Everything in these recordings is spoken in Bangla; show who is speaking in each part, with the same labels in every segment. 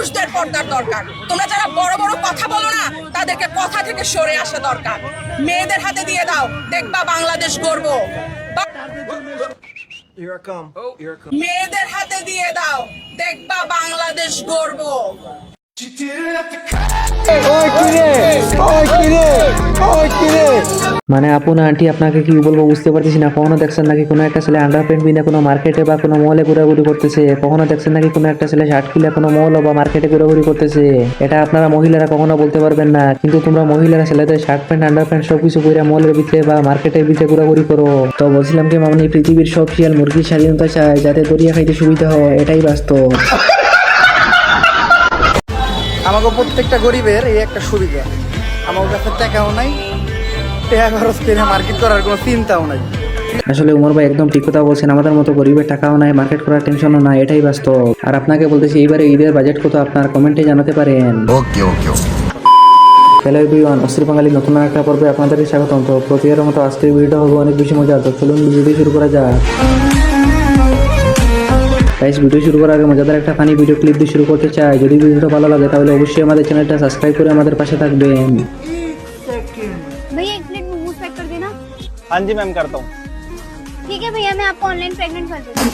Speaker 1: পুরুষদের পর্দার দরকার। তোমরা যারা বড় বড় কথা বলো না, তাদেরকে কথা থেকে সরে আসা দরকার। মেয়েদের হাতে দিয়ে দাও, দেখবা বাংলাদেশ গর্ব। মেয়েদের হাতে দিয়ে দাও, দেখবা বাংলাদেশ গর্ব।
Speaker 2: মানে আপু না আন্টি আপনাকে কি বলবো বুঝতে পারতেছি না। কখনো দেখছেন নাকি কোনো একটা ছেলে আন্ডার প্যান্ট বিনা কোনো মার্কেটে বা কোনো মলে ঘোরাঘুরি করতেছে, কখনো দেখছেন নাকি কোনো একটা ছেলে শার্ট খুলে কোনো মল বা মার্কেটে ঘোরাঘুরি করতেছে। এটা আপনারা মহিলারা কখনো বলতে পারবেন না, কিন্তু তোমরা মহিলারা ছেলেদের শার্ট প্যান্ট আন্ডার প্যান্ট সবকিছু পরে মলের ভিতরে বা মার্কেটের ভিতরে ঘোরাঘুরি করো। তো বলছিলাম কি মামনি, পৃথিবীর সব শিয়াল মুরগির স্বাধীনতা চায়, যাতে দরিয়া খাইতে সুবিধা হয়, এটাই বাস্তব।
Speaker 3: আমাকে প্রত্যেকটা গরিবের এই একটা সুবিধা, আমার কাছে টাকাও নাই, টাকা খরচ করে মার্কেট করার কোনো চিন্তাও নাই।
Speaker 2: আসলে উমর ভাই একদম ঠিক কথা বলছেন, আমাদের মতো গরিবের টাকাও নাই, মার্কেট করার টেনশনও নাই, এটাই বাস্তব। আর আপনাকে বলতেছি এইবারে ঈদের বাজেট কত আপনার কমেন্টে জানাতে পারেন। হ্যালো এভরিওয়ান, অস্থির বাঙালি নতুন একটা পর্বে আপনাদেরকে স্বাগতম। তো প্রতিবারের মতো আজকের ভিডিওটা হবে অনেক বেশি মজার, তো চলুন ভিডিওটি শুরু করা যাক। গাইস, ভিডিও শুরু করার আগে মজাদার একটা ফানি ভিডিও ক্লিপ দিয়ে শুরু করতে চাই। যদি ভিডিওটা ভালো লাগে তাহলে অবশ্যই আমাদের চ্যানেলটা সাবস্ক্রাইব করে আমাদের পাশে থাকবেন।
Speaker 4: भैया एक प्लेट मोमोज पैक कर देना।
Speaker 5: हाँ जी मैम, करता हूँ।
Speaker 4: ठीक है भैया, मैं आपको ऑनलाइन पेमेंट कर देती हूँ।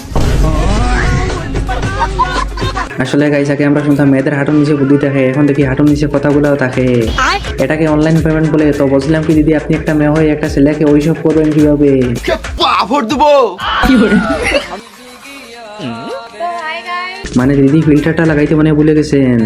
Speaker 2: আসলে গাইস, আগে আমরা শুনতাম মেয়েদের হাঁটুর নিচে বুদ্ধি থাকে, এখন দেখি হাঁটুর নিচে কথাগুলোও থাকে। এটাকে অনলাইন পেমেন্ট বলে। তো বলছিলাম কি দিদি, আপনি একটা মেয়ে হয়ে একটা ছেলেকে ওইসব করবেন কিভাবে?
Speaker 4: तो हाय गाइस,
Speaker 2: মানে দিদি ফিল্টারটা লাগাইতে মানে ভুলে গেছেন।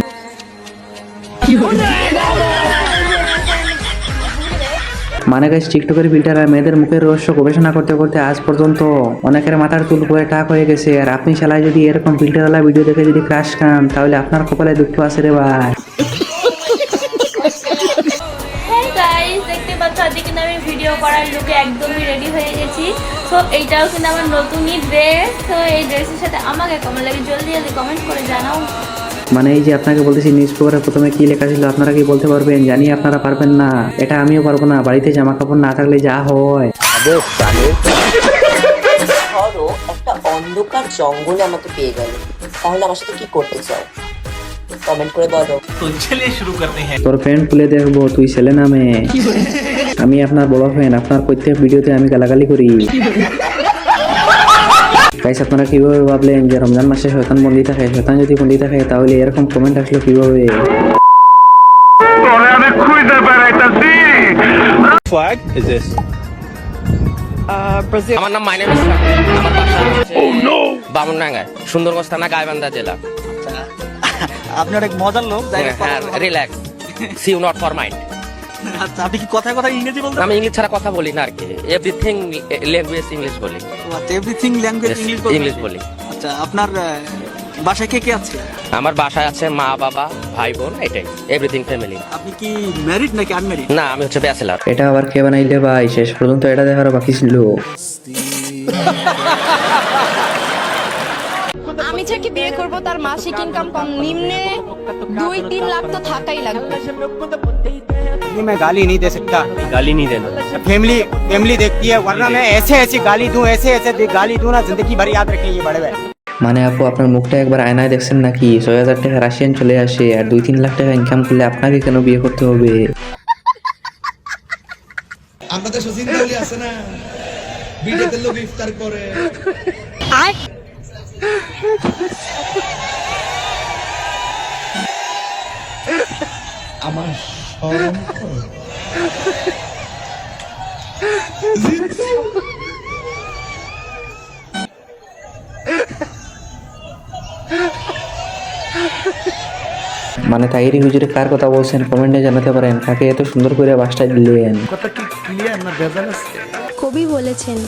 Speaker 2: মানে গাইস, টিকটকের ফিল্টার আর মেয়েদের মুখের রহস্য গবেষণা করতে করতে আজ পর্যন্ত অনেকের মাথার চুল পরে টাক হয়ে গেছে। আর আপনি শালায় যদি এরকম ফিল্টারওয়ালা ভিডিও দেখে যদি ক্রাশ খান, তাহলে আপনার কপালে দুঃখ আছে রে ভাই।
Speaker 6: হ্যাঁ গাইস, দেখতে পাচ্ছ আজকে কিন্তু আমি ভিডিও করার লুকে একদমই রেডি হয়ে গেছি। তো এইটাও কিন্তু আমার নতুনই ড্রেস। তো এই ড্রেসের সাথে আমাকে কেমন লাগে জলদি জলদি কমেন্ট করে জানাও।
Speaker 2: মানে এই যে আপনাকে বলতেছি, নিউজ পেপারে প্রথমে কি লেখা ছিল আপনারা কি বলতে পারবেন? জানি আপনারা পারবেন না, এটা আমিও পারবো না। বাড়িতে জামা কাপড় না থাকলে যা হয়।
Speaker 7: ধরো একটা অন্ধকার জঙ্গলে আমাকে পেয়ে গেল, তাহলে আমার সাথে কি করতে চাও? কমেন্ট করে বলো।
Speaker 2: তোর ফ্রেন্ড খুলে দেখবো তুই ছেলে নামে। আমি আপনার বড় ফ্যান, আপনার প্রত্যেক ভিডিওতে আমি গালাগালি করি। গাইস, আপনারা কিভাবে ভাবলেন যে রমজান মাসে শয়তান বন্দি থাকে? শয়তান যদি বন্দি থাকে তাহলে এরকম কমেন্ট আসলো কিভাবে?
Speaker 5: Flag is this?
Speaker 8: আমার নাম মাইনে আমার বাসা হচ্ছে বামুনডাঙ্গায়, সুন্দরগঞ্জ থানা, গাইবান্ধা জেলা।
Speaker 3: আপনি অনেক মজার লোক।
Speaker 8: হ্যাঁ, relax, see you not for mind.
Speaker 3: আচ্ছা, আপনি কি কথায় কথায় ইংরেজি বলতে?
Speaker 8: আমি ইংলিশ ছাড়া কথা বলি না আর কি, এভরিথিং ল্যাঙ্গুয়েজ ইংলিশ বলি।
Speaker 3: আচ্ছা, এভরিথিং ল্যাঙ্গুয়েজ
Speaker 8: ইংলিশ বলি।
Speaker 3: আচ্ছা, আপনার বাসায় কে কে আছে?
Speaker 8: আমার বাসায় আছে মা বাবা ভাই বোন, এটাই এভরিথিং ফ্যামিলি।
Speaker 3: আপনি কি ম্যারিড নাকি আনম্যারিড?
Speaker 8: না, আমি হচ্ছে ব্যাচেলার।
Speaker 2: এটা আবার কে বানাইলে ভাই? শেষ পর্যন্ত এটা দেখার বাকি ছিল।
Speaker 9: আমি যাকে বিয়ে করব তার মাসিক ইনকাম কম নিম্নে 2-3 লাখ তো থাকাই লাগবে।
Speaker 10: मैं गाली नहीं दे सकता,
Speaker 5: गाली नहीं देना।
Speaker 10: फैमिली देखती है, वरना मैं ऐसे ऐसी गाली दूं, ऐसे गाली दूं ना, जिंदगी भर याद रखें ये बड़े भाई।
Speaker 2: মানে আপু, আপনার মুখটা একবার আয়নায় দেখছেন নাকি? 6,000 টাকা রাশিয়ান চলে আসে, আর 2-3 লাখ টাকা ইনকাম করলে আপনাকে কেন বিয়ে করতে হবে?
Speaker 11: আমাদের সচিন্দাউলি আছে না, ভিডিওতে লোক ইফতার করে। আমার শরম করে।
Speaker 2: মানে তাইরি হুজুরে কার কথা বলছেন কমেন্টে জানাতে পারেন। কাকে এত সুন্দর করে বাসটা দিলেন?
Speaker 11: কথা কি ক্লিয়ার না ভেজাল আছে?
Speaker 9: কবি বলেছেন,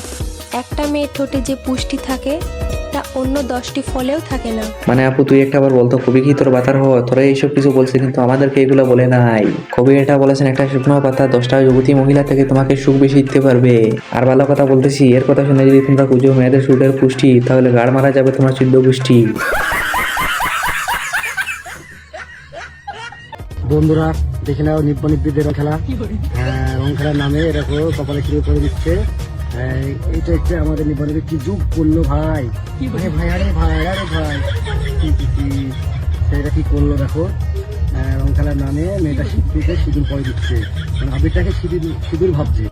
Speaker 9: একটা মেয়ের ঠোঁটে যে পুষ্টি থাকে তা অন্য 10টি ফলেও থাকে না।
Speaker 2: মানে আপু, তুই একটা বার বলতো, কবি কি তোর বাতার হয়? তোরা এইসব কিছু বলছে, কিন্তু আমাদেরকে এগুলো বলে নাই। কবি এটা বলেছেন, একটা শুকনো পাতা 10টা যুবতী মহিলা থেকে তোমাকে সুখ বেশি দিতে পারবে। আর ভালো কথা বলতেছি, এর কথা শুনে যদি তোমরা খুঁজো মেয়েদের সুখের পুষ্টি, তাহলে গাড় মারা যাবে তোমার 14 গোষ্ঠী।
Speaker 10: বন্ধুরা, দেখে নাও নিব্বনিব্বিদের খেলা। রং খেলার নামে এরকম কপালে কিনে করে দিচ্ছে। এইটা হচ্ছে আমাদের নিব্বনিব্বির কি যুগ করলো ভাই। আরে ভাই, আরে ভাই, আরে ভাই, সেটা কি করলো দেখো, রং খেলার নামে মেয়েটা সিঁদুরকে সিঁদুর পরে দিচ্ছে, মানে আবিরটাকে সিঁদুর ভাবছে।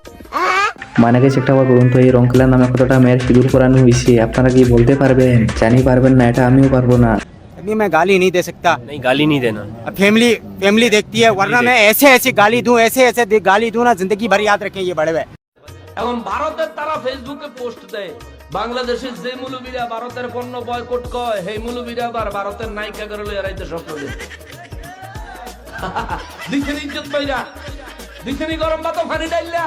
Speaker 2: মানে গেছে একটা আবার বলুন তো, এই রং খেলার নামে কতটা মেয়ের সিঁদুর করানো হয়েছে আপনারা কি বলতে পারবেন? জানি পারবেন না, এটা আমিও পারবো না।
Speaker 8: अभी मैं गाली नहीं दे सकता।
Speaker 5: नहीं गाली नहीं देना।
Speaker 8: फैमिली देखती है, वरना मैं ऐसे गाली दूं, ऐसे गाली दूं ना, जिंदगी भर याद रखें ये बड़े भाई।
Speaker 11: এখন ভারতের তারা ফেসবুকে পোস্ট দেয় বাংলাদেশের যে মুলুবিরা ভারতের পণ্য বয়কট কয় সেই মুলুবিরা আবার ভারতের নায়িকা করে লইয়া রাইতে স্বপ্ন দেখে দিছেন ইজ্জত পাইরা দিছেন গরম ভাত পানি ডাইলা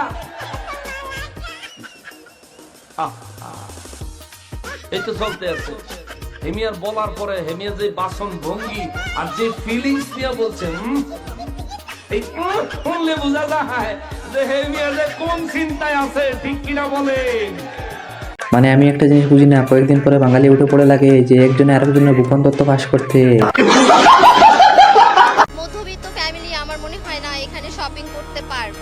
Speaker 11: এই তো চলতে আছে। হেমিয়ার বলার পরে হেমিয়া যে বাসন ভঙ্গি আর যে ফিলিংস নিয়ে বলছেন এই শুনলে বোঝা যায় যে হেমিয়া যে কোন চিন্তায় আছে, ঠিক কিনা বলেন?
Speaker 2: মানে আমি একটা জিনিস বুঝি না, কয়েকদিন পরে বাঙালি উঠে পড়ে লাগে যে একজনে আরেকজনের গোপন তথ্য ফাঁস করতে।
Speaker 4: মধ্যবিত্ত ফ্যামিলি আমার মনে হয় না এখানে শপিং করতে পারবে।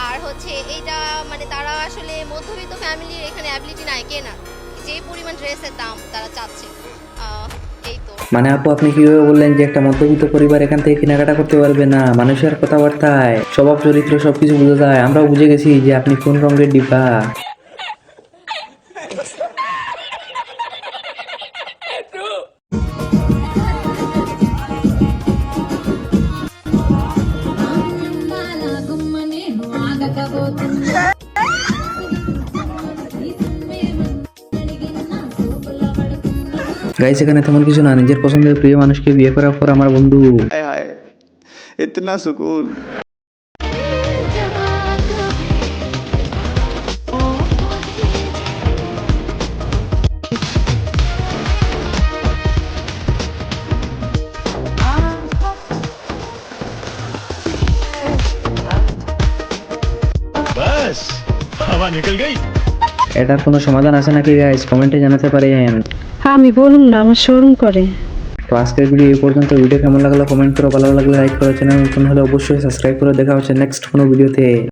Speaker 4: আর হচ্ছে এইটা মানে তারা আসলে মধ্যবিত্ত ফ্যামিলির এখানে অ্যাবিলিটি নাই কেনা, যে পরিমাণ ড্রেসের দাম তারা চাচ্ছে। এই তো
Speaker 2: মানে আপু আপনি কিভাবে বললেন যে একটা মধ্যবিত্ত পরিবার এখান থেকে কেনাকাটা করতে পারবে না? মানুষের কথাবার্তায় স্বভাব চরিত্র সবকিছু বোঝা যায়। আমরাও বুঝে গেছি যে আপনি কোন রঙের ডিব্বা। গাইস এখানে তেমন কিছু না, নিজের পছন্দের প্রিয় মানুষকে বিয়ে করার পর আমার বন্ধু
Speaker 3: ইতনা সুকুন।
Speaker 2: এটার কোনো সমাধান আছে নাকি গাইস? কমেন্টে জানাতে পারেন।
Speaker 9: আমি বলুন না, আমার শোরুম করে।
Speaker 2: তো আজকের ভিডিও এই পর্যন্ত। ভিডিও কেমন লাগলো কমেন্ট করো, ভালো লাগলে লাইক করো, চ্যানেল নতুন হলে অবশ্যই সাবস্ক্রাইব করে। দেখা হচ্ছে নেক্সট কোনো ভিডিওতে।